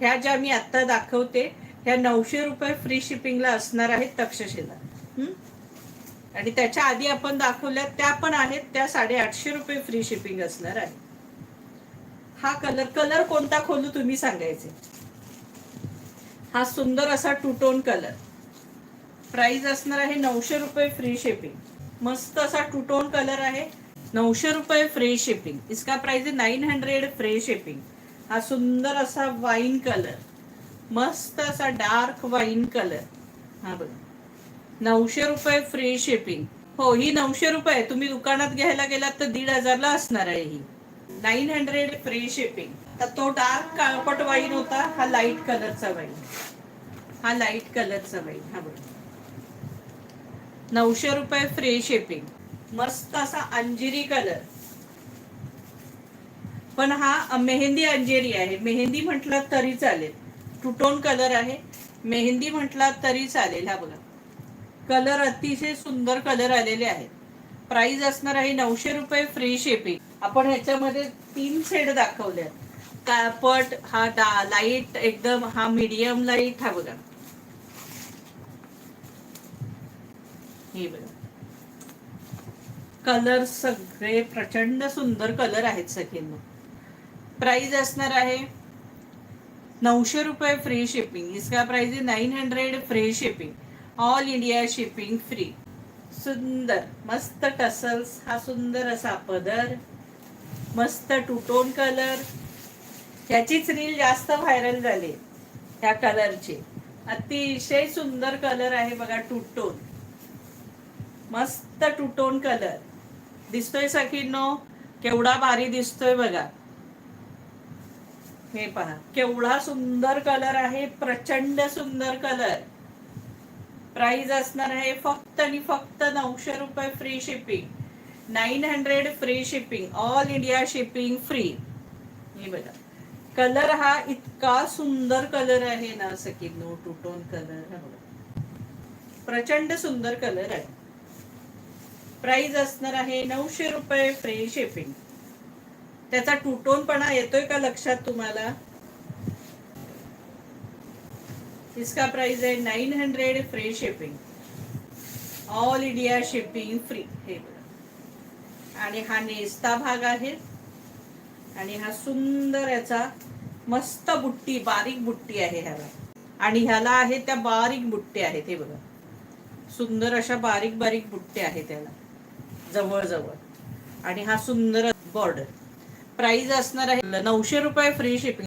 ह्या ज्या मी आता दाखवते ह्या 900 रुपये फ्री शिपिंगला असणार आहेत तक्षशिला. आणि त्याच्या आधी आपण दाखवल्या त्या पण आहेत, त्या 850 रुपये फ्री शिपिंग असणार आहे. हा कलर कोणता खोलू तुम्ही सांगायचे. हा सुंदर असा टू टोन कलर, प्राइस असणार आहे 900 रुपये फ्री शिपिंग. मस्त असा टू टोन कलर आहे, 900 रुपये फ्री शिपिंग. इसका प्राइस है 900 फ्री शिपिंग. हा सुंदर असा वाईन कलर, मस्त असा डार्क वाईन कलर. हा बघा 900 रुपये फ्री शिपिंग. हो ही 900 रुपये, तुम्ही दुकानात घ्यायला गेलात तर 1500 असणार आहे ही. 900 फ्री शिपिंग. तर तो डार्क काळपट वाईन होता, हा लाईट कलरचा वाईन. हा लाईट कलरचा वाईन. हा बघा 900 रुपये फ्री शिपिंग. मस्त असा अंजिरी कलर, पण हा मेहंदी अंजेरी आहे. मेहंदी म्हटलं तरी चालेल, टू टोन कलर आहे, मेहंदी म्हटला तरी चालेल. हा बघा कलर अतिशय सुंदर कलर आलेले आहेत. प्राइस असणार आहे 900 रुपये फ्री शिपिंग. आपण ह्याच्यामध्ये 3 शेड दाखवले, काळपट, हा लाईट एकदम, हा मीडियम लाईट. हा बघा हे बघा कलर सगळे प्रचंड सुंदर कलर आहेत सगळ्यांना. प्राइस असणार आहे 900 रुपये फ्री शिपिंग. इसका प्राइस है 900 free shipping. All India shipping free. सुंदर मस्त टसल्स, हा सुंदर असा पदर, मस्त टू टोन कलर. ह्याचीच रील जास्त व्हायरल झाली ह्या कलरची. अतिशय सुंदर कलर आहे बघा, टू टोन, मस्त टू टोन कलर दिसतोय सखींनो. केवढा भारी दिसतोय बघा. हे पहा केवढा सुंदर कलर आहे, प्रचंड सुंदर कलर. प्राइस असणार आहे फक्त आणि फक्त 900 रुपये free shipping. 900 free shipping, all India shipping free. हे बघा कलर हा इतका सुंदर कलर आहे ना सखींनो, टू टोन कलर. प्रचंड सुंदर कलर आहे. प्राइस असणार आहे 900 रुपये फ्री शिपिंग. त्याचा टू टोन पणा येतोय का लक्षात तुम्हाला. इसका प्राइस है 900 free shipping, all India shipping free. हे बघा आणि हा नेस्ता भाग आहे आणि हा सुंदर याचा मस्त बुट्टी, बारीक बुट्टी आहे ह्याला. आणि ह्याला आहे त्या बारीक बुट्टी आहेत. हे बघा सुंदर अशा बारीक बारीक बुट्टे आहेत त्याला जवळ जवळ. आणि हा सुंदर बॉर्डर. प्राइस असणार आहे 900 रुपये फ्री शिपिंग.